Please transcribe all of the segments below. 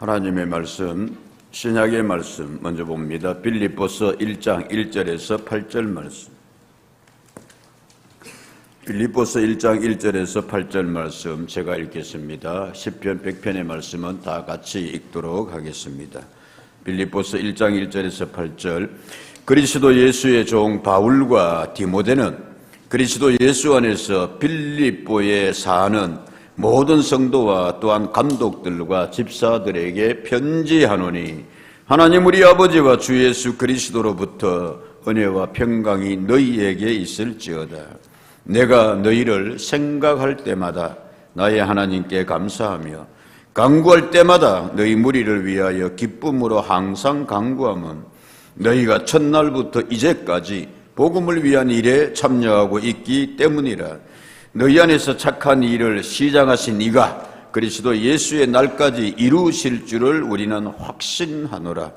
하나님의 말씀, 신약의 말씀 먼저 봅니다. 빌립보서 1장 1절에서 8절 말씀. 빌립보서 1장 1절에서 8절 말씀 제가 읽겠습니다. 시편 100편의 말씀은 다 같이 읽도록 하겠습니다. 빌립보서 1장 1절에서 8절. 그리스도 예수의 종 바울과 디모데는 그리스도 예수 안에서 빌립보에 사는 모든 성도와 또한 감독들과 집사들에게 편지하노니 하나님 우리 아버지와 주 예수 그리스도로부터 은혜와 평강이 너희에게 있을지어다. 내가 너희를 생각할 때마다 나의 하나님께 감사하며 간구할 때마다 너희 무리를 위하여 기쁨으로 항상 간구함은 너희가 첫날부터 이제까지 복음을 위한 일에 참여하고 있기 때문이라. 너희 안에서 착한 일을 시작하신 이가 그리스도 예수의 날까지 이루실 줄을 우리는 확신하노라.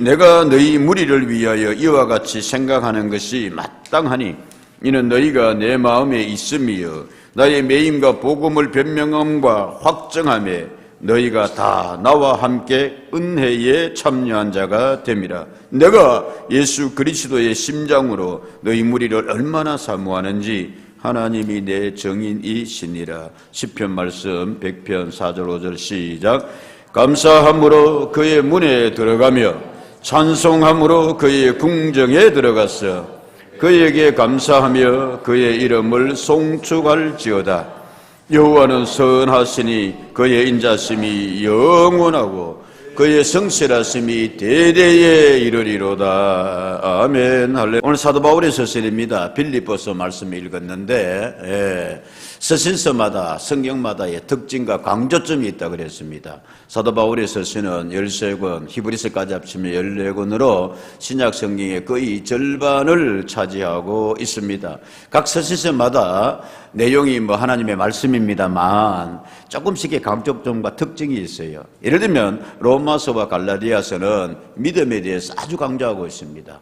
내가 너희 무리를 위하여 이와 같이 생각하는 것이 마땅하니 이는 너희가 내 마음에 있음이여 나의 매임과 복음을 변명함과 확정함에 너희가 다 나와 함께 은혜에 참여한 자가 됨이라. 내가 예수 그리스도의 심장으로 너희 무리를 얼마나 사모하는지 하나님이 내 정인이시니라. 시편 말씀 100편 4절 5절 시작. 감사함으로 그의 문에 들어가며 찬송함으로 그의 궁정에 들어갔어. 그에게 감사하며 그의 이름을 송축할지어다. 여호와는 선하시니 그의 인자심이 영원하고 그의 성실하심이 대대에 이르리로다. 아멘. 할렐루야. 오늘 사도 바울의 서신입니다. 빌립보서 말씀을 읽었는데 서신서마다 성경마다의 특징과 강조점이 있다 그랬습니다. 사도 바울의 서신은 13권, 히브리서까지 합치면 14권으로 신약 성경의 거의 절반을 차지하고 있습니다. 각 서신서마다 내용이 하나님의 말씀입니다만 조금씩의 강조점과 특징이 있어요. 예를 들면 로마서와 갈라디아서는 믿음에 대해서 아주 강조하고 있습니다.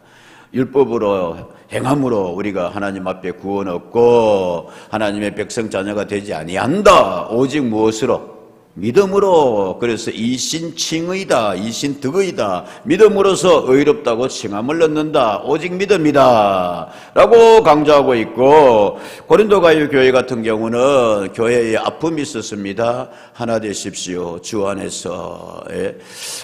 율법으로 행함으로 우리가 하나님 앞에 구원 얻고 하나님의 백성 자녀가 되지 아니한다. 오직 무엇으로? 믿음으로. 그래서 이신칭의다, 이신득의다. 믿음으로서 의롭다고 칭함을 얻는다. 오직 믿음이다 라고 강조하고 있고, 고린도 가일 교회 같은 경우는 교회에 아픔이 있었습니다. 하나 되십시오. 주 안에서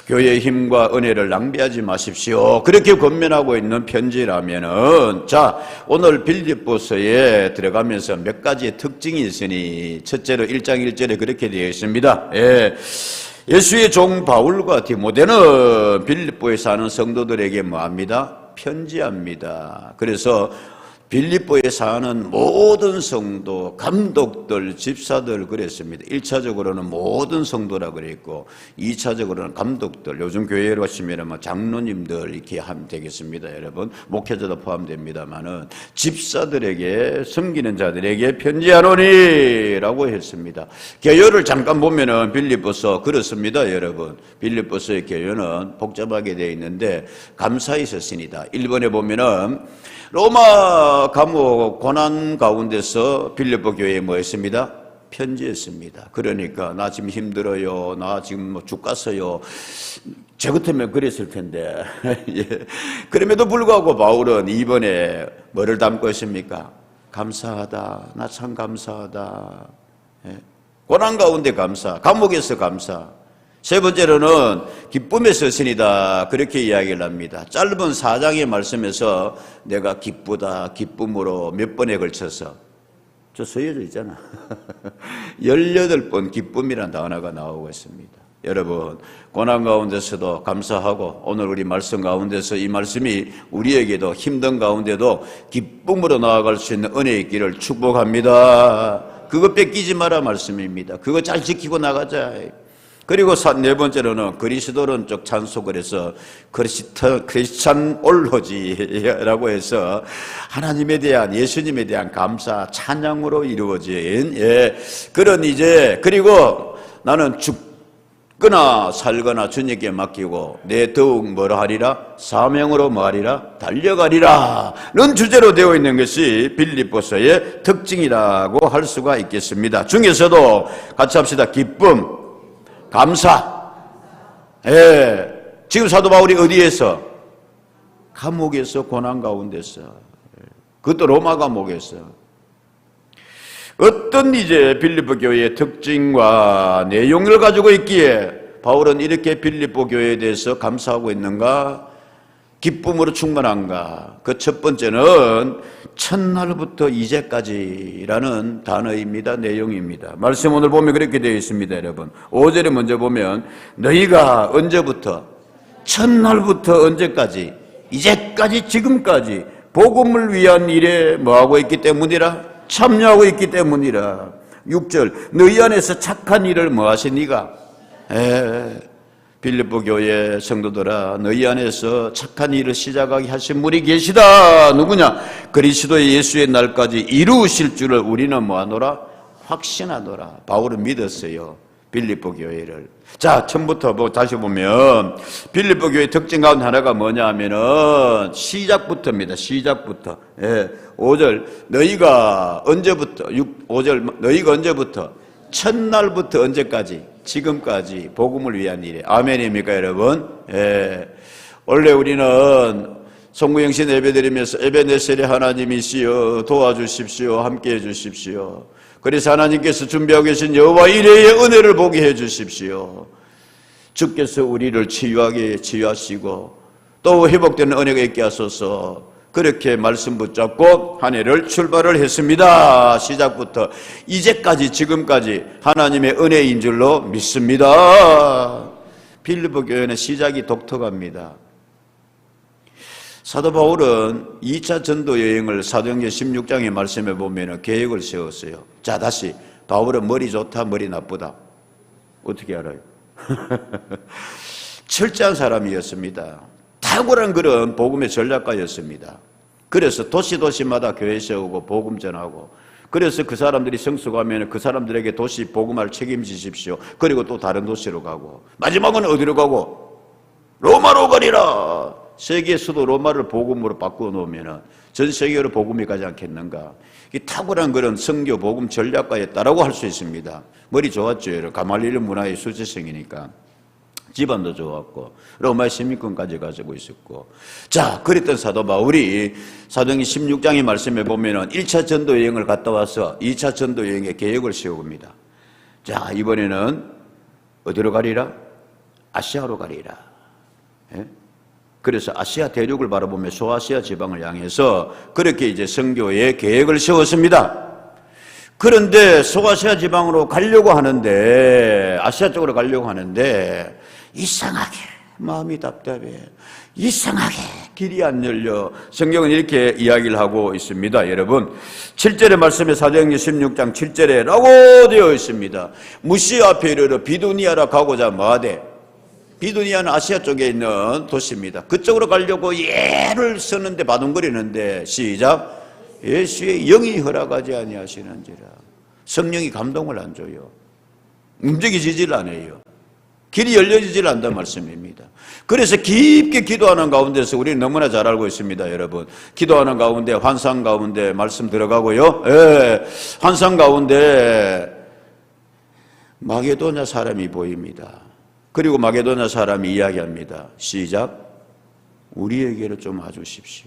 교회의 힘과 은혜를 낭비하지 마십시오. 그렇게 권면하고 있는 편지라면은, 자, 오늘 빌립보서에 들어가면서 몇 가지의 특징이 있으니 첫째로 1장 1절에 그렇게 되어 있습니다. 예수의 종 바울과 디모데는 빌립보에 사는 성도들에게 뭐합니다? 편지합니다. 그래서 빌립보에 사는 모든 성도, 감독들, 집사들 그랬습니다. 1차적으로는 모든 성도라 그랬고 2차적으로는 감독들, 요즘 교회로 하시면 장로님들 이렇게 하면 되겠습니다. 여러분 목회자도 포함됩니다만은 집사들에게, 섬기는 자들에게 편지하노니 라고 했습니다. 개요를 잠깐 보면은 빌립보서 그렇습니다. 여러분 빌립보서의 개요는 복잡하게 되어 있는데 감사의 서신이다. 1번에 보면은 로마 감옥 고난 가운데서 빌립보 교회에 뭐 했습니다? 편지했습니다. 그러니까 나 지금 힘들어요. 나 지금 죽겠어요. 저 같으면 그랬을 텐데. 예. 그럼에도 불구하고 바울은 2번에 뭐를 담고 있습니까? 감사하다. 나 참 감사하다. 예. 고난 가운데 감사. 감옥에서 감사. 세 번째로는 기쁨의 서신이다. 그렇게 이야기를 합니다. 짧은 4장의 말씀에서 내가 기쁘다, 기쁨으로 몇 번에 걸쳐서, 저 써여져 있잖아. 18번 기쁨이라는 단어가 나오고 있습니다. 여러분 고난 가운데서도 감사하고 오늘 우리 말씀 가운데서 이 말씀이 우리에게도 힘든 가운데도 기쁨으로 나아갈 수 있는 은혜 있기를 축복합니다. 그거 뺏기지 마라 말씀입니다. 그거 잘 지키고 나가자. 그리고 네 번째로는 그리스도론적 찬송을 해서 크리스찬 올로지라고 해서 하나님에 대한, 예수님에 대한 감사, 찬양으로 이루어진 그런 그리고 나는 죽거나 살거나 주님께 맡기고 내 더욱 뭐라 하리라? 사명으로 뭐하리라? 달려가리라 는 주제로 되어 있는 것이 빌립보서의 특징이라고 할 수가 있겠습니다. 중에서도 같이 합시다. 기쁨, 감사, 예, 지금 사도 바울이 어디에서? 감옥에서, 고난 가운데서, 그것도 로마 감옥에서. 어떤 이제 빌립보 교회의 특징과 내용을 가지고 있기에 바울은 이렇게 빌립보 교회에 대해서 감사하고 있는가? 기쁨으로 충만한가? 그 첫 번째는 첫날부터 이제까지라는 단어입니다. 내용입니다. 말씀 오늘 보면 그렇게 되어 있습니다. 여러분 5절에 먼저 보면 너희가 언제부터? 첫날부터 언제까지? 이제까지, 지금까지 복음을 위한 일에 뭐하고 있기 때문이라? 참여하고 있기 때문이라. 6절 너희 안에서 착한 일을 뭐하시니가? 빌립보 교회 성도들아, 너희 안에서 착한 일을 시작하게 하신 분이 계시다. 누구냐? 그리스도 예수의 날까지 이루실 줄을 우리는 뭐하노라? 확신하노라. 바울은 믿었어요, 빌립보 교회를. 자, 처음부터 다시 보면 빌립보 교회의 특징 가운데 하나가 뭐냐 하면은 시작부터입니다. 시작부터. 5절 너희가 언제부터? 5절 너희가 언제부터? 첫날부터 언제까지? 지금까지 복음을 위한 일에. 아멘입니까 여러분? 원래 우리는 성구영신 예배드리면서 에베네셀의 하나님이시여 도와주십시오, 함께해 주십시오. 그래서 하나님께서 준비하고 계신 여호와 이레의 은혜를 보게 해 주십시오. 주께서 우리를 치유하시고 또 회복되는 은혜가 있게 하소서. 그렇게 말씀 붙잡고 한 해를 출발을 했습니다. 시작부터 이제까지, 지금까지 하나님의 은혜인 줄로 믿습니다. 빌립보 교회는 시작이 독특합니다. 사도 바울은 2차 전도 여행을 사도행전 16장의 말씀에 보면 계획을 세웠어요. 자, 다시 바울은 머리 좋다, 머리 나쁘다. 어떻게 알아요? 철저한 사람이었습니다. 탁월한 그런 복음의 전략가였습니다. 그래서 도시마다 교회 세우고 복음 전하고, 그래서 그 사람들이 성숙하면 그 사람들에게 도시 복음화를 책임지십시오. 그리고 또 다른 도시로 가고, 마지막은 어디로 가고? 로마로 가리라. 세계 수도 로마를 복음으로 바꾸어 놓으면 전 세계로 복음이 가지 않겠는가? 이 탁월한 그런 선교 복음 전략가였다라고 할 수 있습니다. 머리 좋았죠. 가말리엘 문화의 수제성이니까. 집안도 좋았고 로마의 시민권까지 가지고 있었고. 자, 그랬던 사도 바울이 사도행전 16장의 말씀에 보면은 1차 전도 여행을 갔다 와서 2차 전도 여행의 계획을 세웁니다. 자, 이번에는 어디로 가리라? 아시아로 가리라. 그래서 아시아 대륙을 바라보며 소아시아 지방을 향해서 그렇게 이제 선교의 계획을 세웠습니다. 그런데 소아시아 지방으로 가려고 하는데, 아시아 쪽으로 가려고 하는데 이상하게 마음이 답답해. 이상하게 길이 안 열려. 성경은 이렇게 이야기를 하고 있습니다. 여러분 7절의 말씀에 사도행전 16장 7절에 라고 되어 있습니다. 무시아 앞에 이르러 비두니아라 가고자 뭐하되? 비두니아는 아시아 쪽에 있는 도시입니다. 그쪽으로 가려고 예를 쓰는데 바둥거리는데, 시작. 예수의 영이 허락하지 아니하시는지라. 성령이 감동을 안 줘요. 움직이지질 않아요. 길이 열려지질 않단 말씀입니다. 그래서 깊게 기도하는 가운데서 우리는 너무나 잘 알고 있습니다. 여러분 기도하는 가운데 환상 가운데 말씀 들어가고요. 환상 가운데 마게도냐 사람이 보입니다. 그리고 마게도냐 사람이 이야기합니다. 시작. 우리에게로 좀 와주십시오.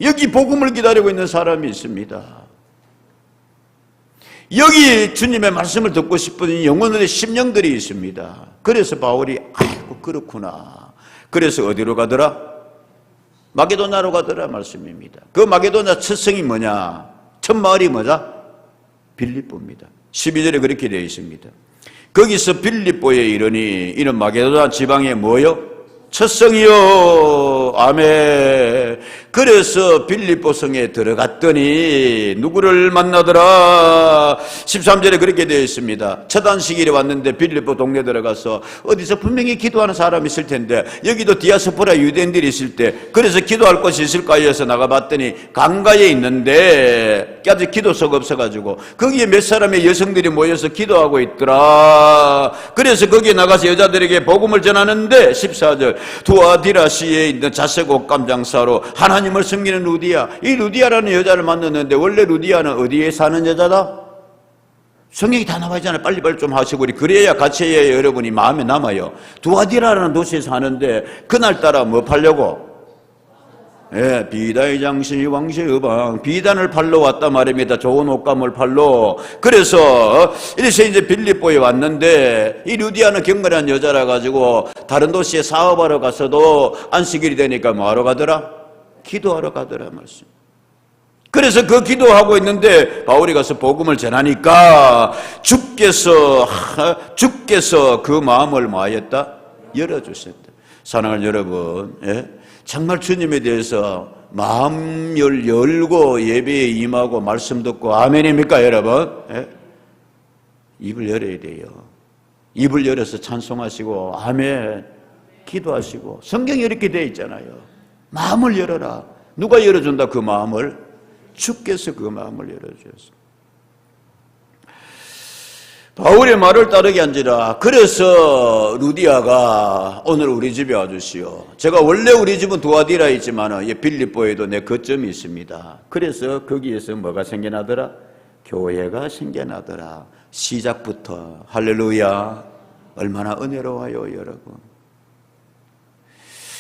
여기 복음을 기다리고 있는 사람이 있습니다. 여기 주님의 말씀을 듣고 싶은 영혼들의 심령들이 있습니다. 그래서 바울이 아이고 그렇구나. 그래서 어디로 가더라? 마게도냐로 가더라 말씀입니다. 그 마게도냐 첫 성이 뭐냐? 첫 마을이 뭐냐? 빌립보입니다. 12절에 그렇게 되어 있습니다. 거기서 빌립보에 이르니 이는 마게도냐 지방의 뭐요? 첫 성이요. 아멘. 그래서 빌립보 성에 들어갔더니 누구를 만나더라? 13절에 그렇게 되어 있습니다. 첫 안식일에 왔는데 빌립보 동네 들어가서 어디서 분명히 기도하는 사람이 있을 텐데, 여기도 디아스포라 유대인들이 있을 때 그래서 기도할 곳이 있을까 해서 나가봤더니 강가에 있는데 아직 기도소가 없어가지고 거기에 몇 사람의 여성들이 모여서 기도하고 있더라. 그래서 거기에 나가서 여자들에게 복음을 전하는데 14절 두아디라시에 있는 자색 옷감 장사로 하나님을 섬기는 루디아, 이 루디아라는 여자를 만났는데 원래 루디아는 어디에 사는 여자다? 성경이 다 나와 있잖아요. 빨리빨리 좀 하시고 그래야 같이 해야 여러분이 마음에 남아요. 두아디라라는 도시에 사는데 그날따라 뭐 팔려고? 예, 비다의 장시 왕시의 의방, 비단을 팔러 왔단 말입니다. 좋은 옷감을 팔러. 그래서 이래서 이제 빌립보에 왔는데 이 루디아는 경건한 여자라 가지고 다른 도시에 사업하러 가서도 안식일이 되니까 뭐 하러 가더라? 기도하러 가더라 말씀. 그래서 그 기도하고 있는데 바울이 가서 복음을 전하니까 주께서 그 마음을 뭐 하였다? 열어주셨다. 사랑하는 여러분, 예? 정말 주님에 대해서 마음을 열고 예배에 임하고 말씀 듣고 아멘입니까 여러분? 예? 입을 열어야 돼요. 입을 열어서 찬송하시고 아멘 기도하시고 성경에 이렇게 되어 있잖아요. 마음을 열어라. 누가 열어준다 그 마음을? 주께서 그 마음을 열어주셨어. 바울의 말을 따르게 한지라. 그래서 루디아가 오늘 우리 집에 와주시오. 제가 원래 우리 집은 두아디라에 있지만 빌립보에도 내 거점이 있습니다. 그래서 거기에서 뭐가 생겨나더라? 교회가 생겨나더라. 시작부터. 할렐루야. 얼마나 은혜로워요 여러분.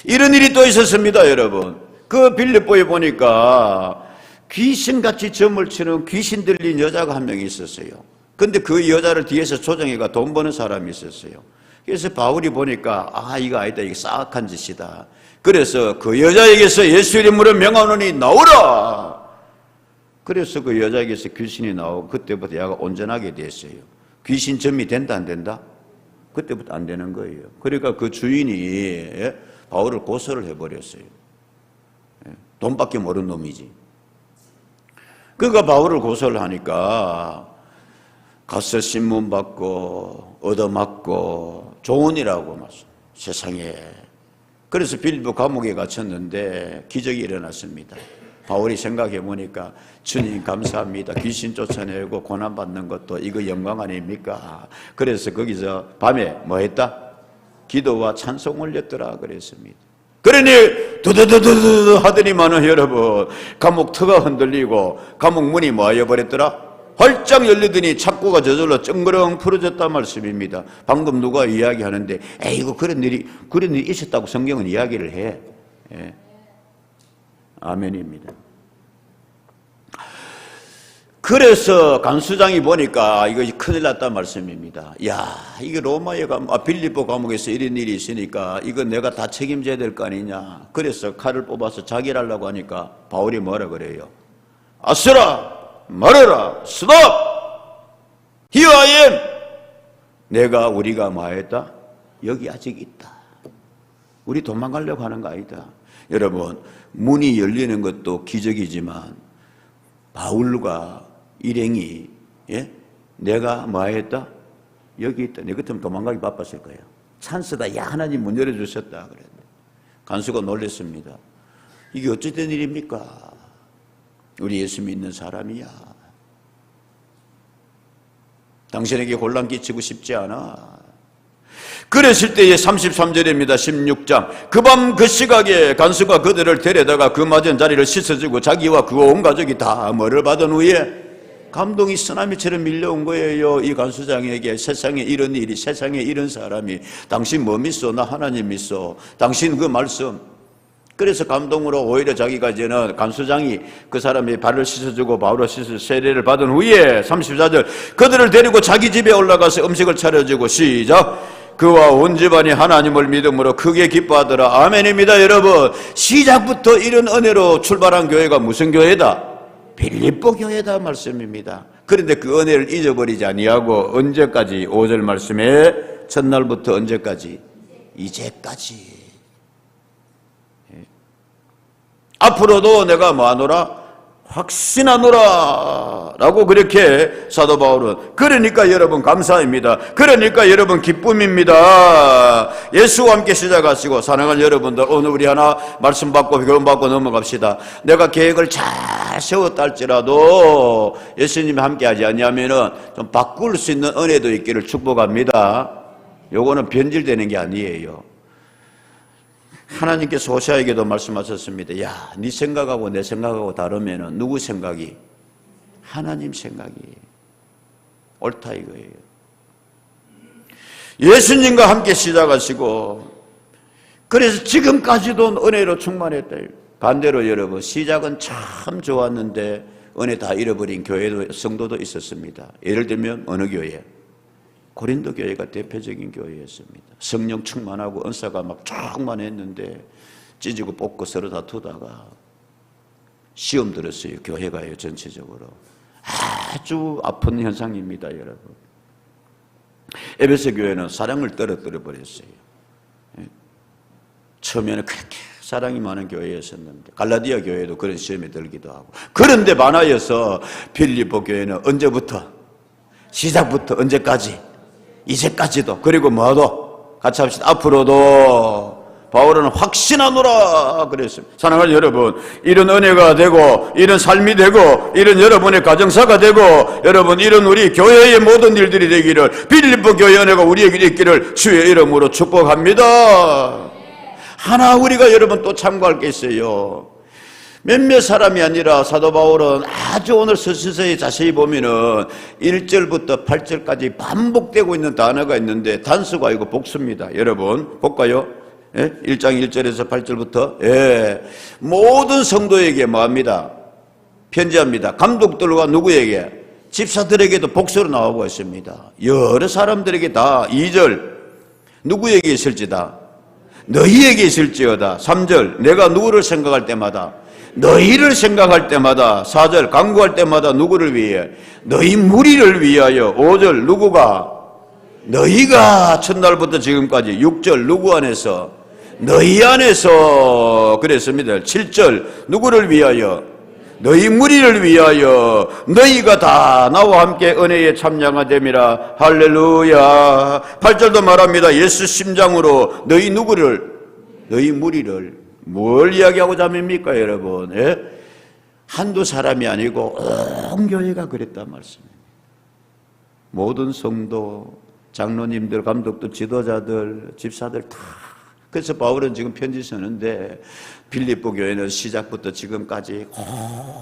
이런 일이 또 있었습니다 여러분. 그 빌립보에 보니까 귀신같이 점을 치는 귀신 들린 여자가 한 명이 있었어요. 근데 그 여자를 뒤에서 조정해가 돈 버는 사람이 있었어요. 그래서 바울이 보니까 이거 아니다. 이게 싸악한 짓이다. 그래서 그 여자에게서 예수 이름으로 명하노니 나오라. 그래서 그 여자에게서 귀신이 나오고 그때부터 얘가 온전하게 됐어요. 귀신 점이 된다 안 된다? 그때부터 안 되는 거예요. 그러니까 그 주인이 바울을 고소를 해버렸어요. 돈밖에 모르는 놈이지. 그러니까 바울을 고소를 하니까 가서 신문 받고 얻어맞고 조언이라고 말씀. 세상에. 그래서 빌립보 감옥에 갇혔는데 기적이 일어났습니다. 바울이 생각해 보니까 주님 감사합니다. 귀신 쫓아내고 고난받는 것도 이거 영광 아닙니까? 그래서 거기서 밤에 뭐 했다? 기도와 찬송 올렸더라 그랬습니다. 그러니 두두두두두 하더니만은 여러분 감옥 터가 흔들리고 감옥 문이 뭐 해버렸더라? 활짝 열리더니 창고가 저절로 쩡그렁 풀어졌단 말씀입니다. 방금 누가 이야기하는데 이거 그런 일이 있었다고 성경은 이야기를 해. 예. 아멘입니다. 그래서 간수장이 보니까 이거 큰일 났단 말씀입니다. 이게 로마의 빌립보 감옥에서 이런 일이 있으니까 이거 내가 다 책임져야 될 거 아니냐. 그래서 칼을 뽑아서 자기를 하려고 하니까 바울이 뭐라 그래요? 아스라 말해라. 스톱! Here I am! 우리가 뭐 했다? 여기 아직 있다. 우리 도망가려고 하는 거 아니다. 여러분 문이 열리는 것도 기적이지만 바울과 일행이 내가 뭐 했다? 여기 있다. 내 같으면 도망가기 바빴을 거예요. 찬스다. 하나님 문 열어주셨다. 그랬는데 간수가 놀랐습니다. 이게 어찌 된 일입니까? 우리 예수 믿는 사람이야. 당신에게 혼란 끼치고 싶지 않아. 그랬을 때에 33절입니다. 16장. 그 밤 그 시각에 간수가 그들을 데려다가 그 맞은 자리를 씻어주고 자기와 그 온 가족이 다 뭐를 받은 후에 감동이 쓰나미처럼 밀려온 거예요. 이 간수장에게 세상에 이런 일이, 세상에 이런 사람이. 당신 뭐 믿소? 나 하나님 믿소. 당신 그 말씀. 그래서 감동으로 오히려 자기가 이제는 간수장이 그 사람의 발을 씻어주고 바울을 씻어 세례를 받은 후에 34절 그들을 데리고 자기 집에 올라가서 음식을 차려주고 시작. 그와 온 집안이 하나님을 믿음으로 크게 기뻐하더라. 아멘입니다. 여러분 시작부터 이런 은혜로 출발한 교회가 무슨 교회다? 빌립보 교회다 말씀입니다. 그런데 그 은혜를 잊어버리지 아니하고 언제까지? 5절 말씀에 첫날부터 언제까지? 이제까지. 앞으로도 내가 뭐하노라? 확신하노라 라고 그렇게 사도 바울은. 그러니까 여러분 감사입니다. 그러니까 여러분 기쁨입니다. 예수와 함께 시작하시고 사랑하는 여러분들 오늘 우리 하나 말씀 받고 교훈 받고 넘어갑시다. 내가 계획을 잘 세웠다 할지라도 예수님이 함께 하지 않냐면은 좀 바꿀 수 있는 은혜도 있기를 축복합니다. 요거는 변질되는 게 아니에요. 하나님께서 호세아에게도 말씀하셨습니다. 네 생각하고 내 생각하고 다르면은 누구 생각이? 하나님 생각이. 옳다 이거예요. 예수님과 함께 시작하시고 그래서 지금까지도 은혜로 충만했다. 반대로 여러분 시작은 참 좋았는데 은혜 다 잃어버린 교회도 성도도 있었습니다. 예를 들면 어느 교회? 고린도 교회가 대표적인 교회였습니다. 성령 충만하고 은사가 막 충만했는데 찢고 뽑고 서로 다투다가 시험 들었어요. 교회가요 전체적으로. 아주 아픈 현상입니다 여러분. 에베소 교회는 사랑을 떨어뜨려 버렸어요. 처음에는 그렇게 사랑이 많은 교회였었는데 갈라디아 교회도 그런 시험에 들기도 하고 그런데 많아여서 빌립보 교회는 언제부터? 시작부터 언제까지? 이제까지도 그리고 뭐도 같이 합시다. 앞으로도 바울은 확신하노라 그랬습니다. 사랑하는 여러분, 이런 은혜가 되고 이런 삶이 되고 이런 여러분의 가정사가 되고 여러분 이런 우리 교회의 모든 일들이 되기를 빌립보 교회 은혜가 우리에게 있기를 주의 이름으로 축복합니다. 하나 우리가 여러분 또 참고할 게 있어요. 몇몇 사람이 아니라 사도 바울은 아주 오늘 서신서에 자세히 보면은 1절부터 8절까지 반복되고 있는 단어가 있는데 단수가 아니고 복수입니다. 여러분 볼까요? 예? 1장 1절에서 8절부터 예. 모든 성도에게 뭐합니다? 편지합니다. 감독들과 누구에게? 집사들에게도 복수로 나오고 있습니다. 여러 사람들에게 다 2절 누구에게 있을지다? 너희에게 있을지어다. 3절 내가 누구를 생각할 때마다 너희를 생각할 때마다 4절 간구할 때마다 누구를 위해? 너희 무리를 위하여. 5절 누구가? 너희가 첫날부터 지금까지. 6절 누구 안에서? 너희 안에서 그랬습니다. 7절 누구를 위하여? 너희 무리를 위하여 너희가 다 나와 함께 은혜에 참여가 됨이라. 할렐루야. 8절도 말합니다. 예수 심장으로 너희 누구를? 너희 무리를. 뭘 이야기하고자 합니까 여러분? 예? 한두 사람이 아니고 온 교회가 그랬단 말씀입니다. 모든 성도, 장로님들, 감독들, 지도자들, 집사들 다. 그래서 바울은 지금 편지 쓰는데 빌립보 교회는 시작부터 지금까지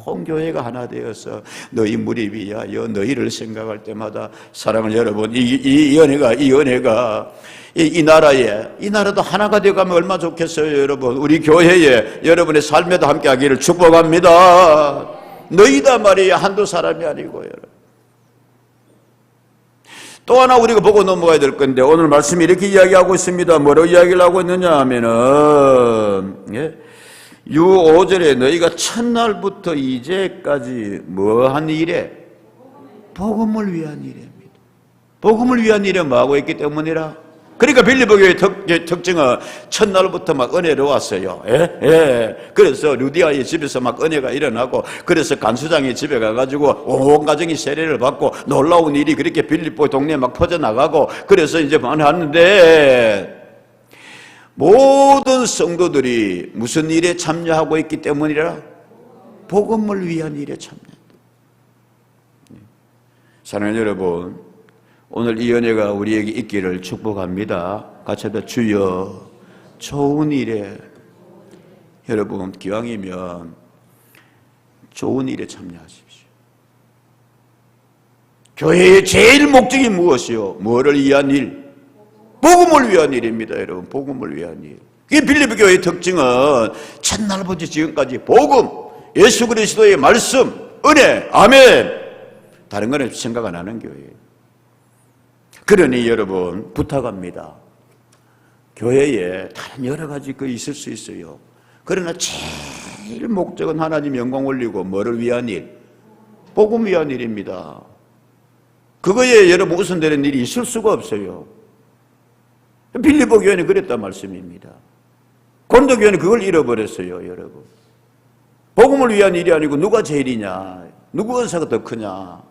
온 교회가 하나 되어서 너희 무리 위하여 너희를 생각할 때마다 사랑하는 여러분 이 은혜가 이 나라에 이 나라도 하나가 되어가면 얼마나 좋겠어요 여러분. 우리 교회에 여러분의 삶에도 함께하기를 축복합니다. 너희다 말이야 한두 사람이 아니고 여러분. 또 하나 우리가 보고 넘어가야 될 건데 오늘 말씀이 이렇게 이야기하고 있습니다. 뭐라고 이야기를 하고 있느냐 하면은 예? 6, 5절에 너희가 첫날부터 이제까지 뭐한 일에? 복음을 위한 일입니다. 복음을 위한 일에 뭐하고 있기 때문이라? 그러니까 빌립보 교회의 특징은 첫날부터 막 은혜로웠어요. 예. 그래서 루디아의 집에서 막 은혜가 일어나고 그래서 간수장의 집에 가가지고 온 가정이 세례를 받고 놀라운 일이 그렇게 빌립보 동네에 막 퍼져나가고 그래서 이제 하는데 모든 성도들이 무슨 일에 참여하고 있기 때문이라? 복음을 위한 일에 참여한다. 사랑하는 여러분, 오늘 이 은혜가 우리에게 있기를 축복합니다. 같이 하다 주여 좋은 일에 여러분 기왕이면 좋은 일에 참여하십시오. 교회의 제일 목적이 무엇이요? 뭐를 위한 일? 복음을 위한 일입니다. 여러분 복음을 위한 일. 이 빌립보 교회의 특징은 첫날부터 지금까지 복음, 예수 그리스도의 말씀, 은혜, 아멘. 다른 거는 생각 안 하는 교회예요. 그러니 여러분 부탁합니다. 교회에 다른 여러 가지 있을 수 있어요. 그러나 제일 목적은 하나님 영광 올리고 뭐를 위한 일? 복음 위한 일입니다. 그거에 여러분 우선되는 일이 있을 수가 없어요. 빌립보 교회는 그랬단 말씀입니다. 고린도 교회는 그걸 잃어버렸어요. 여러분 복음을 위한 일이 아니고 누가 제일이냐, 누구 은사가 더 크냐.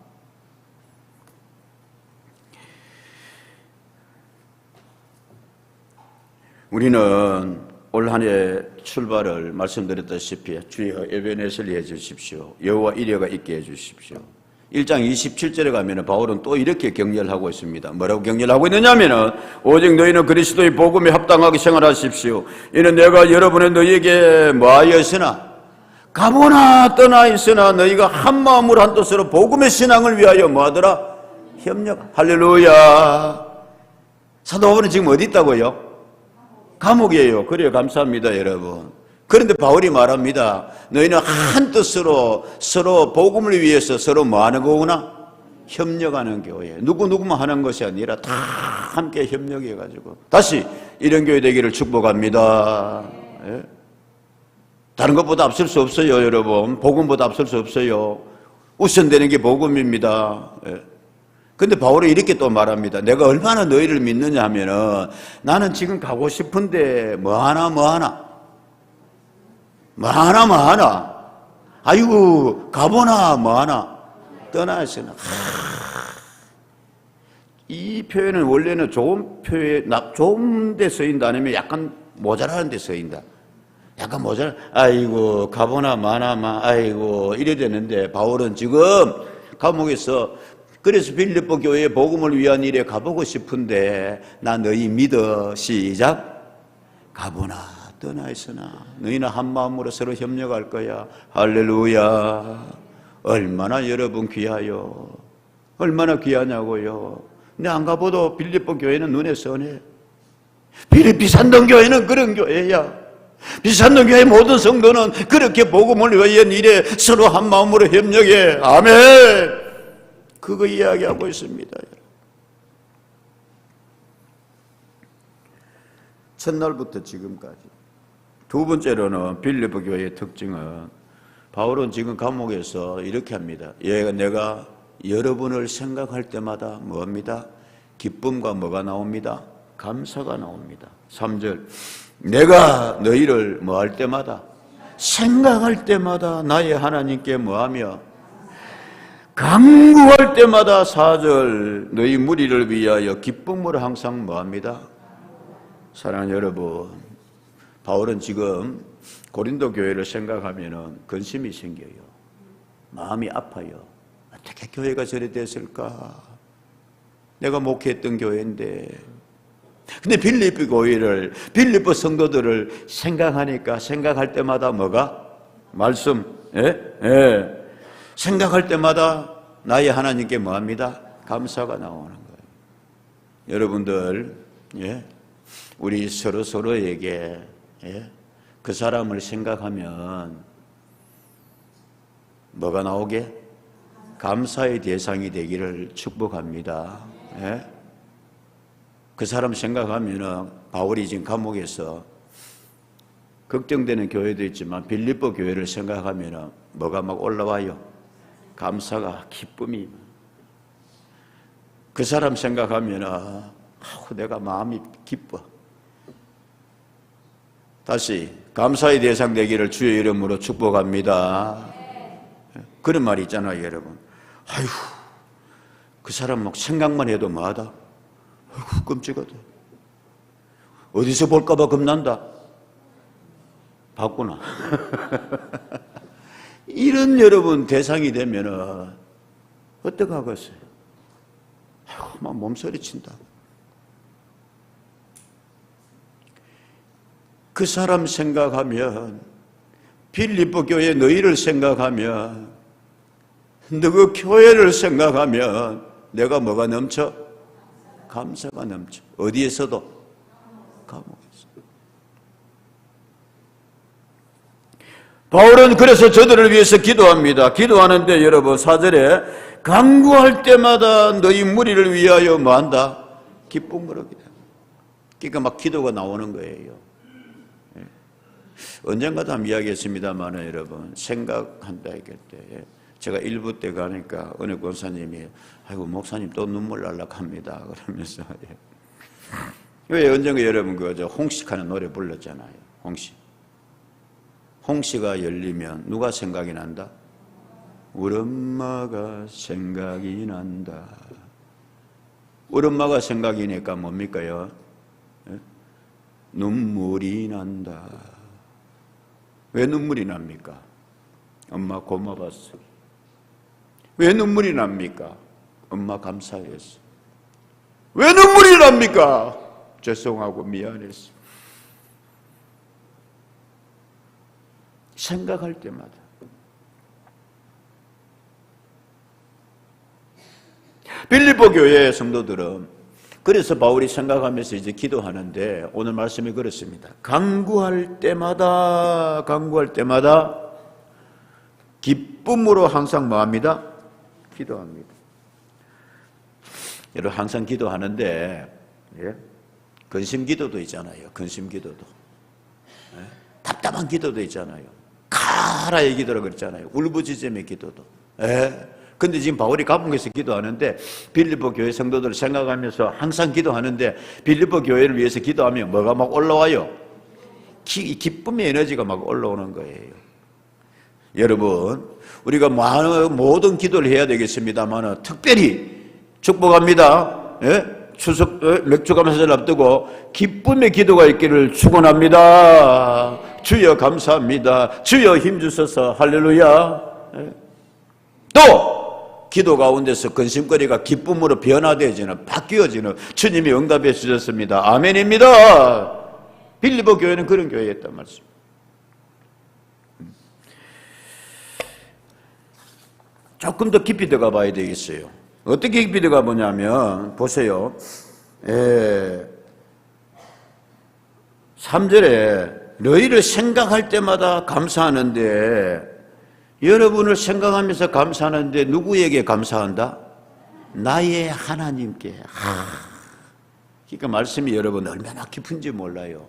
우리는 올 한 해 출발을 말씀드렸다시피 주여 에베네셀 해 주십시오. 여호와 이레가 있게 해 주십시오. 1장 27절에 가면 바울은 또 이렇게 격려를 하고 있습니다. 뭐라고 격려를 하고 있느냐 하면 오직 너희는 그리스도의 복음에 합당하게 생활하십시오. 이는 내가 여러분의 너희에게 뭐하여 있으나 가보나 떠나 있으나 너희가 한 마음으로 한 뜻으로 복음의 신앙을 위하여 뭐하더라? 협력. 할렐루야. 사도 바울은 지금 어디 있다고요? 감옥이에요. 그래요. 감사합니다, 여러분. 그런데 바울이 말합니다. 너희는 한 뜻으로 서로 복음을 위해서 서로 뭐 하는 거구나? 협력하는 교회. 누구만 하는 것이 아니라 다 함께 협력해가지고. 다시 이런 교회 되기를 축복합니다. 예? 다른 것보다 앞설 수 없어요, 여러분. 복음보다 앞설 수 없어요. 우선되는 게 복음입니다. 예? 근데 바울이 이렇게 또 말합니다. 내가 얼마나 너희를 믿느냐 하면은 나는 지금 가고 싶은데 뭐하나 아이고 가보나 뭐하나 떠나서는. 이 표현은 원래는 좋은 표현, 좋은 데 쓰인다 아니면 약간 모자라는 데 쓰인다. 약간 아이고 가보나 마나 아이고 이래 되는데 바울은 지금 감옥에서 그래서 빌립보 교회에 복음을 위한 일에 가보고 싶은데 나 너희 믿어. 시작. 가보나 떠나 있으나 너희는 한 마음으로 서로 협력할 거야. 할렐루야. 얼마나 여러분 귀하요. 얼마나 귀하냐고요. 근데 안 가봐도 빌립보 교회는 눈에 선해. 비산동 교회는 그런 교회야. 비산동 교회 모든 성도는 그렇게 복음을 위한 일에 서로 한 마음으로 협력해. 아멘. 그거 이야기하고 있습니다. 첫날부터 지금까지. 두 번째로는 빌립보 교회의 특징은 바울은 지금 감옥에서 이렇게 합니다. 내가 여러분을 생각할 때마다 뭐합니다? 기쁨과 뭐가 나옵니다? 감사가 나옵니다. 3절 내가 너희를 뭐할 때마다 생각할 때마다 나의 하나님께 뭐하며 간구할 때마다 4절 너희 무리를 위하여 기쁨으로 항상 뭐합니다? 사랑하는 여러분, 바울은 지금 고린도 교회를 생각하면 근심이 생겨요. 마음이 아파요. 어떻게 교회가 저래 됐을까? 내가 목회했던 교회인데. 근데 빌립보 성도들을 생각할 때마다 뭐가? 말씀. 생각할 때마다 나의 하나님께 뭐합니다? 감사가 나오는 거예요. 여러분들, 우리 서로에게 그 사람을 생각하면 뭐가 나오게? 감사의 대상이 되기를 축복합니다. 그 사람 생각하면 바울이 지금 감옥에서 걱정되는 교회도 있지만 빌립보 교회를 생각하면 뭐가 막 올라와요? 감사가, 기쁨이. 그 사람 생각하면 내가 마음이 기뻐. 다시 감사의 대상 되기를 주의 이름으로 축복합니다. 그런 말이 있잖아요, 여러분. 아이고, 그 사람 막 생각만 해도 뭐하다? 아이고, 끔찍하다. 어디서 볼까봐 겁난다. 봤구나. 이런 여러분 대상이 되면은 어떡하겠어요? 아이고, 막 몸서리친다. 그 사람 생각하면, 빌립보 교회 너희를 생각하면, 너그 교회를 생각하면 내가 뭐가 넘쳐? 감사가 넘쳐. 어디에서도? 감옥에서. 바울은 그래서 저들을 위해서 기도합니다. 기도하는데 여러분 4절에 간구할 때마다 너희 무리를 위하여 뭐한다? 기쁨으로 기도. 그러니까 막 기도가 나오는 거예요. 언젠가도 한번 이야기했습니다만 여러분 생각한다 했을 때 제가 일부 때 가니까 어느 권사님이 아이고 목사님 또 눈물 날락합니다 그러면서 왜 언젠가 여러분 그저 홍식하는 노래 불렀잖아요. 홍시가 열리면 누가 생각이 난다? 우리 엄마가 생각이 난다. 우리 엄마가 생각이니까 뭡니까요? 눈물이 난다. 왜 눈물이 납니까? 엄마 고마웠어. 왜 눈물이 납니까? 엄마 감사했어. 왜 눈물이 납니까? 죄송하고 미안했어. 생각할 때마다 빌립보 교회의 성도들은 그래서 바울이 생각하면서 이제 기도하는데 오늘 말씀이 그렇습니다. 간구할 때마다 기쁨으로 항상 뭐합니다? 기도합니다. 여러분 항상 기도하는데 근심 기도도 있잖아요. 근심 기도도. 답답한 기도도 있잖아요. 가라의 기도라고 그랬잖아요. 울부짖음의 기도도. 근데 지금 바울이 감옥에서 기도하는데 빌립보 교회 성도들을 생각하면서 항상 기도하는데 빌립보 교회를 위해서 기도하면 뭐가 막 올라와요? 기쁨의 에너지가 막 올라오는 거예요. 여러분 우리가 모든 기도를 해야 되겠습니다만 특별히 축복합니다. 추석 맥주 감사절 앞두고 기쁨의 기도가 있기를 축원합니다. 주여 감사합니다. 주여 힘주소서. 할렐루야. 또 기도 가운데서 근심거리가 기쁨으로 변화되어지는 바뀌어지는 주님이 응답해 주셨습니다. 아멘입니다. 빌립보 교회는 그런 교회였단 말씀. 조금 더 깊이 들어가 봐야 되겠어요. 어떻게 깊이 들어가 보냐면 보세요. 3절에 너희를 생각할 때마다 감사하는데 여러분을 생각하면서 감사하는데 누구에게 감사한다? 나의 하나님께. 그러니까 말씀이 여러분 얼마나 깊은지 몰라요.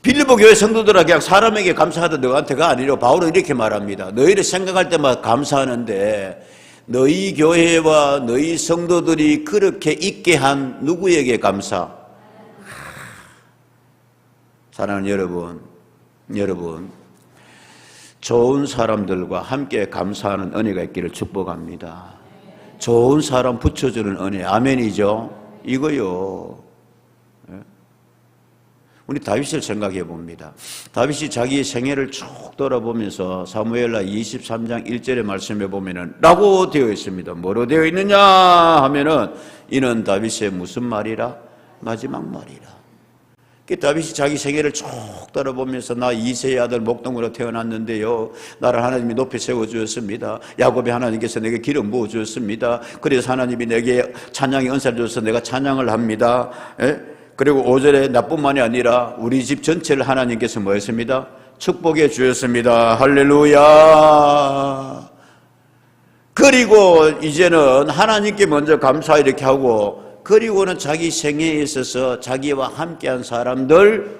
빌립보 교회 성도들아 그냥 사람에게 감사하던 너한테가 아니라 바울은 이렇게 말합니다. 너희를 생각할 때마다 감사하는데 너희 교회와 너희 성도들이 그렇게 있게 한 누구에게 감사? 사랑하는 여러분 좋은 사람들과 함께 감사하는 은혜가 있기를 축복합니다. 좋은 사람 붙여주는 은혜. 아멘이죠? 이거요. 우리 다윗을 생각해 봅니다. 다윗이 자기 생애를 쭉 돌아보면서 사무엘하 23장 1절의 말씀에 보면은 라고 되어 있습니다. 뭐로 되어 있느냐 하면은 이는 다윗의 무슨 말이라? 마지막 말이라. 다윗이 자기 생애를 쭉 돌아보면서 나 이새의 아들 목동으로 태어났는데요. 나를 하나님이 높이 세워주었습니다. 야곱의 하나님께서 내게 기름 부어주었습니다. 그래서 하나님이 내게 찬양의 은사를 주셔서 내가 찬양을 합니다. 그리고 5절에 나뿐만이 아니라 우리 집 전체를 하나님께서 뭐 했습니다? 축복해 주셨습니다. 할렐루야. 그리고 이제는 하나님께 먼저 감사 이렇게 하고 그리고는 자기 생애에 있어서 자기와 함께한 사람들을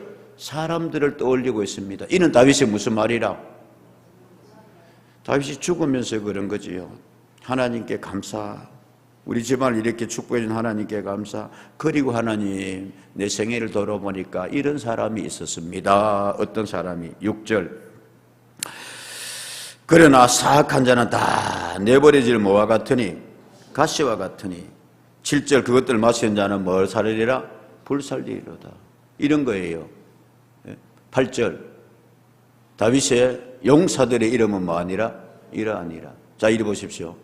떠올리고 있습니다. 이는 다윗의 무슨 말이라? 다윗이 죽으면서 그런 거지요. 하나님께 감사. 우리 집안을 이렇게 축복해 준 하나님께 감사. 그리고 하나님 내 생애를 돌아보니까 이런 사람이 있었습니다. 어떤 사람이? 6절. 그러나 사악한 자는 다 내버려질 뭐와 같으니 가시와 같으니 7절 그것들 마시는 자는 뭘 살리리라? 불살리리로다. 이런 거예요. 8절 다윗의 용사들의 이름은 뭐 아니라? 이러하니라. 자 이리 보십시오.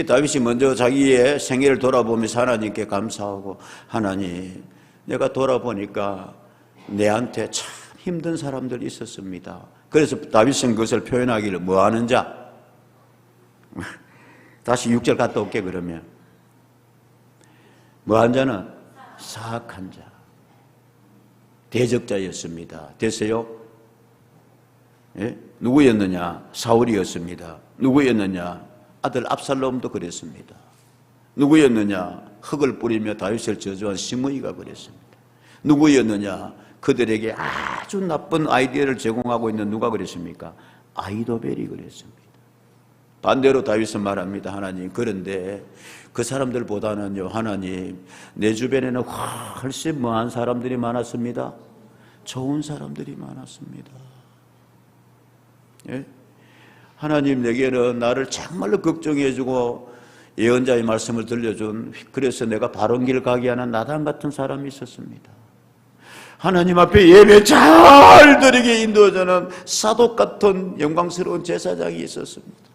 다윗이 먼저 자기의 생애를 돌아보면서 하나님께 감사하고 하나님 내가 돌아보니까 내한테 참 힘든 사람들이 있었습니다. 그래서 다윗은 그것을 표현하기를 뭐하는 자? 다시 6절 갔다 올게 그러면 뭐한 자는 사악한 자 대적자였습니다. 됐어요? 누구였느냐? 사울이었습니다. 누구였느냐? 아들 압살롬도 그랬습니다. 누구였느냐? 흙을 뿌리며 다윗을 저주한 시므이가 그랬습니다. 누구였느냐? 그들에게 아주 나쁜 아이디어를 제공하고 있는 누가 그랬습니까? 아히도벨이 그랬습니다. 반대로 다윗은 말합니다. 하나님 그런데 그 사람들보다는요 하나님 내 주변에는 훨씬 뭐한 사람들이 많았습니다. 좋은 사람들이 많았습니다. 예? 하나님 내게는 나를 정말로 걱정해주고 예언자의 말씀을 들려준 그래서 내가 바른 길 가게 하는 나단 같은 사람이 있었습니다. 하나님 앞에 예배 잘 드리게 인도하자는 사독 같은 영광스러운 제사장이 있었습니다.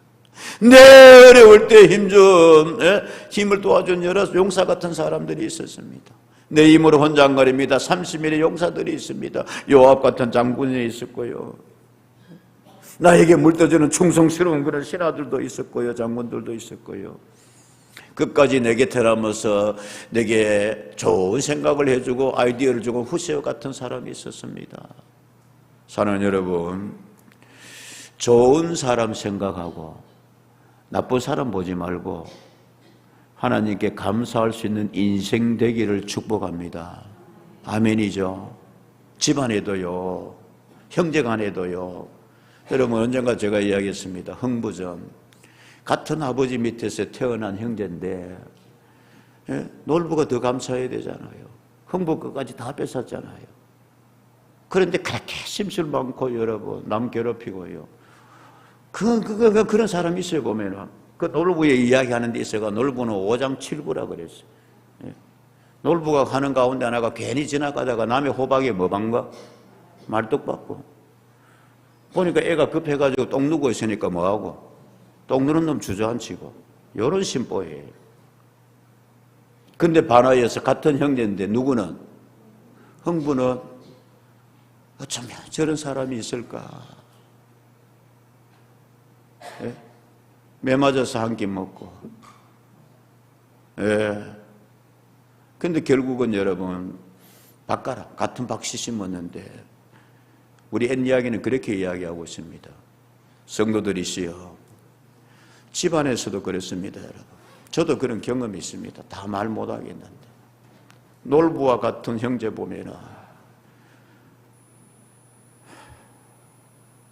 내 어려울 때 힘을 도와준 여러 용사 같은 사람들이 있었습니다. 내 힘으로 혼자 안 가립니다. 30일의 용사들이 있습니다. 요압 같은 장군이 있었고요. 나에게 물떠주는 충성스러운 그런 신하들도 있었고요. 장군들도 있었고요. 끝까지 내 곁에 남아서 내게 좋은 생각을 해주고 아이디어를 주고 후세와 같은 사람이 있었습니다. 사랑하는 여러분, 좋은 사람 생각하고 나쁜 사람 보지 말고 하나님께 감사할 수 있는 인생 되기를 축복합니다. 아멘이죠. 집안에도요, 형제간에도요. 여러분, 언젠가 제가 이야기했습니다. 흥부전. 같은 아버지 밑에서 태어난 형제인데 놀부가 더 감사해야 되잖아요. 흥부 끝까지 다 뺏었잖아요. 그런데 그렇게 심술 많고 여러분 남 괴롭히고요. 그런 사람이 있어요. 보면은 그 놀부의 이야기하는 데 있어가 놀부는 5장 7구라 그랬어요. 놀부가 하는 가운데 하나가 괜히 지나가다가 남의 호박에 뭐 반가? 말뚝 받고 보니까 애가 급해가지고 똥 누고 있으니까 뭐하고? 똥 누는 놈 주저앉히고 요런 심보예요. 근데 반하여서 같은 형제인데 누구는? 흥부는 어쩌면 저런 사람이 있을까? 예? 매 맞아서 한 끼 먹고. 예. 근데 결국은 여러분, 밥가락, 같은 박씨 심었는데, 우리 옛 이야기는 그렇게 이야기하고 있습니다. 성도들이시여, 집안에서도 그렇습니다, 여러분. 저도 그런 경험이 있습니다. 다 말 못하겠는데. 놀부와 같은 형제 보면은,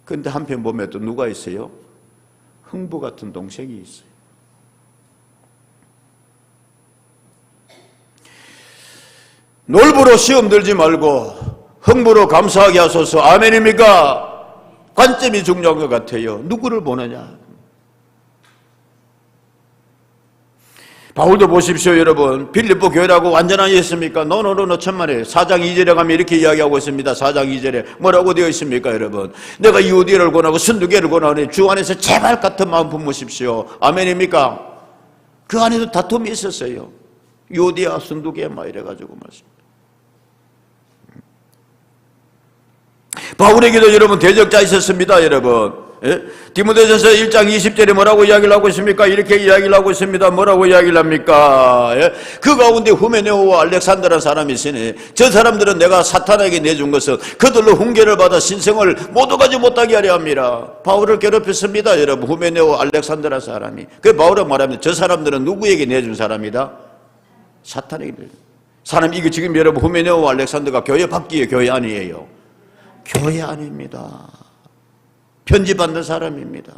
근데 한편 보면 또 누가 있어요? 흥부 같은 동생이 있어요. 놀부로 시험 들지 말고 흥부로 감사하게 하소서. 아멘입니까? 관점이 중요한 것 같아요. 누구를 보느냐? 바울도 보십시오, 여러분. 빌립보 교회라고 완전하게 했습니까? 노노노노 천만에 4장 2절에 가면 이렇게 이야기하고 있습니다. 4장 2절에 뭐라고 되어 있습니까, 여러분? 내가 유대를 권하고 순두개를 권하니 주 안에서 제발 같은 마음 품으십시오. 아멘입니까? 그 안에도 다툼이 있었어요. 유대와 순두개 막 이래가지고 말씀입니다. 바울에게도 여러분 대적자 있었습니다, 여러분. 예? 디모데전서 1장 20절에 뭐라고 이야기를 하고 있습니까? 이렇게 이야기를 하고 있습니다. 뭐라고 이야기를 합니까? 예? 그 가운데 후메네오와 알렉산더라는 사람이 있으니 저 사람들은 내가 사탄에게 내준 것은 그들로 훈계를 받아 신성을 못 얻지 못하게 하려 합니다. 바울을 괴롭혔습니다, 여러분. 후메네오 알렉산더라는 사람이. 그 바울은 말합니다. 저 사람들은 누구에게 내준 사람이다? 사탄에게 내준 사람. 이게 지금 여러분 후메네오와 알렉산더가 교회 밖이에요, 교회 아니에요? 교회 아닙니다. 편지받는 사람입니다.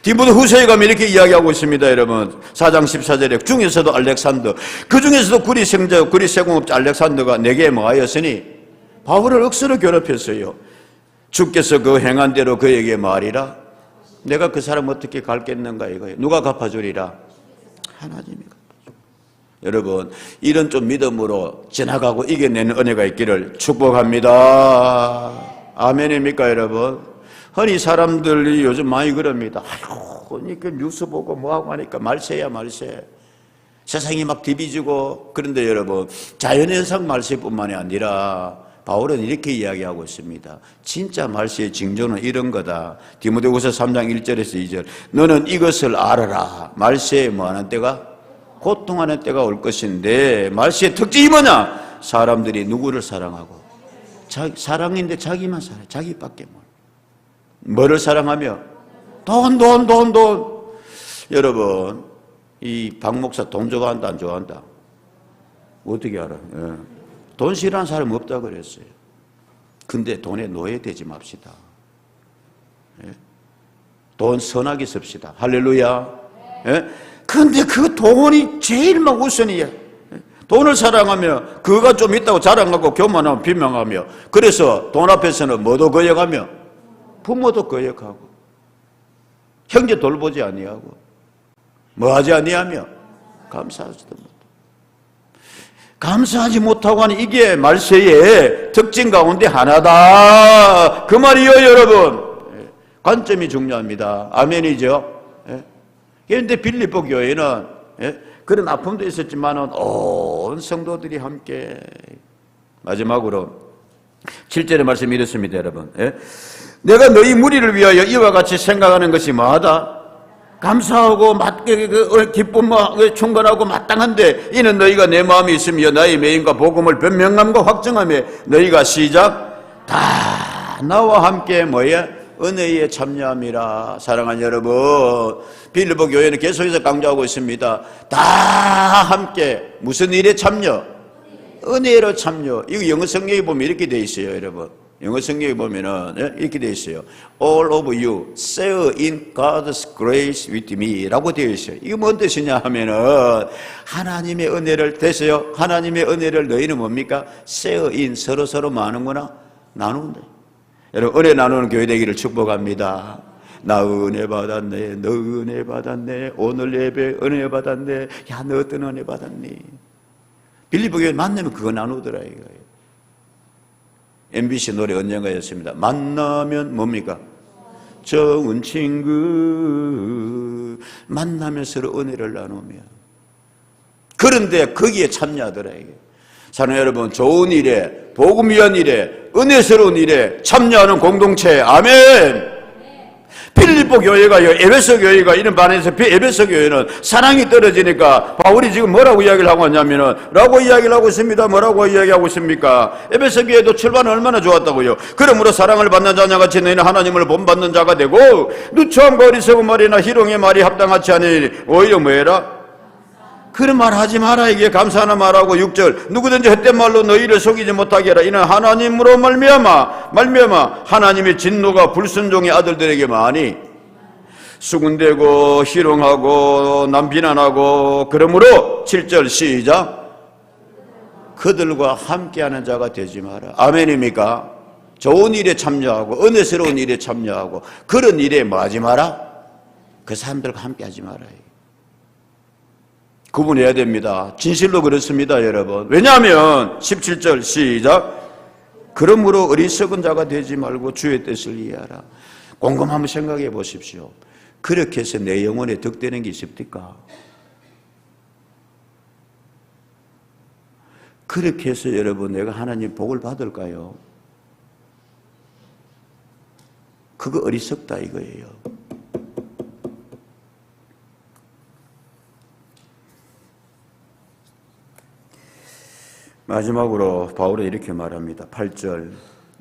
디모데 후서에 가면 이렇게 이야기하고 있습니다, 여러분. 4장 14절에 중에서도 알렉산더, 그 중에서도 구리 생자, 구리 세공업자 알렉산더가 내게 뭐하였으니 바울을 억수로 괴롭혔어요. 주께서 그 행한 대로 그에게 말이라. 내가 그 사람 어떻게 갚겠는가 이거예요. 누가 갚아주리라? 하나님이 갚아주리라. 여러분, 이런 좀 믿음으로 지나가고 이겨내는 은혜가 있기를 축복합니다. 아멘입니까, 여러분? 흔히 사람들이 요즘 많이 그럽니다. 아이고, 그러니까 뉴스 보고 뭐하고 하니까 말세야, 말세. 세상이 막 뒤비지고. 그런데 여러분, 자연현상 말세뿐만이 아니라 바울은 이렇게 이야기하고 있습니다. 진짜 말세의 징조는 이런 거다. 디모데후서 3장 1절에서 2절. 너는 이것을 알아라. 말세에 뭐하는 때가? 고통하는 때가 올 것인데, 말세의 특징이 뭐냐? 사람들이 누구를 사랑하고? 사랑인데 자기만 사랑해. 자기밖에 몰라. 뭐를 사랑하며? 돈. 여러분, 이 박 목사 돈 좋아한다, 안 좋아한다? 어떻게 알아? 예. 돈 싫어하는 사람 없다 그랬어요. 근데 돈에 노예되지 맙시다. 예? 돈 선하게 씁시다. 할렐루야. 예? 근데 그 돈이 제일 막 우선이야. 돈을 사랑하며 그가 좀 있다고 자랑하고 교만하고 비명하며, 그래서 돈 앞에서는 뭐도 거역하며 부모도 거역하고 형제 돌보지 아니하고 뭐하지 아니하며 감사하지도 못하고. 감사하지 못하고 하는 이게 말세의 특징 가운데 하나다, 그 말이요, 여러분. 관점이 중요합니다. 아멘이죠. 그런데 빌립보 교회는 그런 아픔도 있었지만 온 성도들이 함께. 마지막으로 7절의 말씀이 이렇습니다, 여러분. 내가 너희 무리를 위하여 이와 같이 생각하는 것이 뭐하다? 감사하고 기쁨과 충만하고 마땅한데 이는 너희가 내 마음이 있으며 나의 메인과 복음을 변명함과 확증함에 너희가 시작 다 나와 함께 뭐야? 은혜에 참여함이라. 사랑하는 여러분, 빌립보 교회는 계속해서 강조하고 있습니다. 다 함께 무슨 일에 참여? 은혜로 참여. 이거 영어 성경에 보면 이렇게 돼 있어요, 여러분. 영어 성경에 보면은 이렇게 돼 있어요. All of you share in God's grace with me 라고 되어 있어요. 이게 뭔 뜻이냐 하면은 하나님의 은혜를 대세요. 하나님의 은혜를 너희는 뭡니까? share in 서로 뭐 하는구나? 나눈다. 여러분, 은혜 나누는 교회 되기를 축복합니다. 나 은혜 받았네. 너 은혜 받았네. 오늘 예배 은혜 받았네. 야, 너 어떤 은혜 받았니? 빌립보 교회 만나면 그거 나누더라 이거예요. MBC 노래 언젠가였습니다. 만나면 뭡니까? 좋은 친구. 만나면 서로 은혜를 나누며. 그런데 거기에 참여하더라 이게. 사랑하는 여러분, 좋은 일에, 복음 위한 일에, 은혜스러운 일에 참여하는 공동체. 아멘. 빌립보 교회가요, 에베소 교회가 이런 반에서 에베소 교회는 사랑이 떨어지니까 바울이 지금 뭐라고 이야기를 하고 있냐면은 라고 이야기를 하고 있습니다. 뭐라고 이야기하고 있습니까? 에베소 교회도 출발은 얼마나 좋았다고요. 그러므로 사랑을 받는 자녀같이 너희는 하나님을 본받는 자가 되고 누추함과 어리석은 말이나 희롱의 말이 합당하지 않으니 오히려 뭐해라? 그런 말 하지 마라. 이게 감사하는 말하고 6절 누구든지 헛된 말로 너희를 속이지 못하게 하라. 이는 하나님으로 말미암아 하나님의 진노가 불순종의 아들들에게 많이 수군대고 희롱하고 남 비난하고 그러므로 7절 시작 그들과 함께하는 자가 되지 마라. 아멘입니까? 좋은 일에 참여하고 은혜스러운 일에 참여하고 그런 일에 뭐 하지 마라? 그 사람들과 함께하지 마라. 구분해야 됩니다. 진실로 그렇습니다, 여러분. 왜냐하면 17절 시작 그러므로 어리석은 자가 되지 말고 주의 뜻을 이해하라. 곰곰 한번 생각해 보십시오. 그렇게 해서 내 영혼에 득되는 게 있습니까? 그렇게 해서 여러분 내가 하나님 복을 받을까요? 그거 어리석다 이거예요. 마지막으로 바울은 이렇게 말합니다. 8절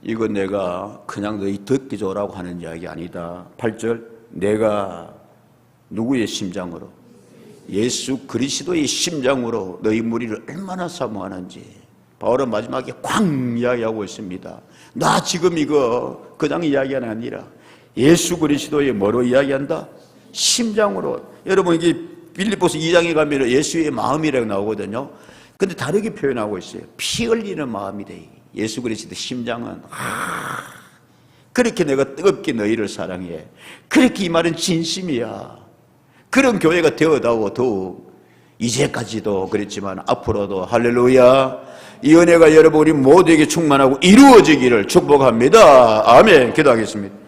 이건 내가 그냥 너희 듣기 좋으라고 하는 이야기 아니다. 8절 내가 누구의 심장으로? 예수 그리스도의 심장으로 너희 무리를 얼마나 사모하는지 바울은 마지막에 쾅 이야기하고 있습니다. 나 지금 이거 그냥 이야기가 아니라 예수 그리스도의 뭐로 이야기한다? 심장으로. 여러분 이게 빌립보서 2장에 가면 예수의 마음이라고 나오거든요. 근데 다르게 표현하고 있어요. 피 흘리는 마음이 돼. 예수 그리스도 심장은 그렇게 내가 뜨겁게 너희를 사랑해. 그렇게 이 말은 진심이야. 그런 교회가 되어다오. 더욱 이제까지도 그랬지만 앞으로도 할렐루야 이 은혜가 여러분 우리 모두에게 충만하고 이루어지기를 축복합니다. 아멘. 기도하겠습니다.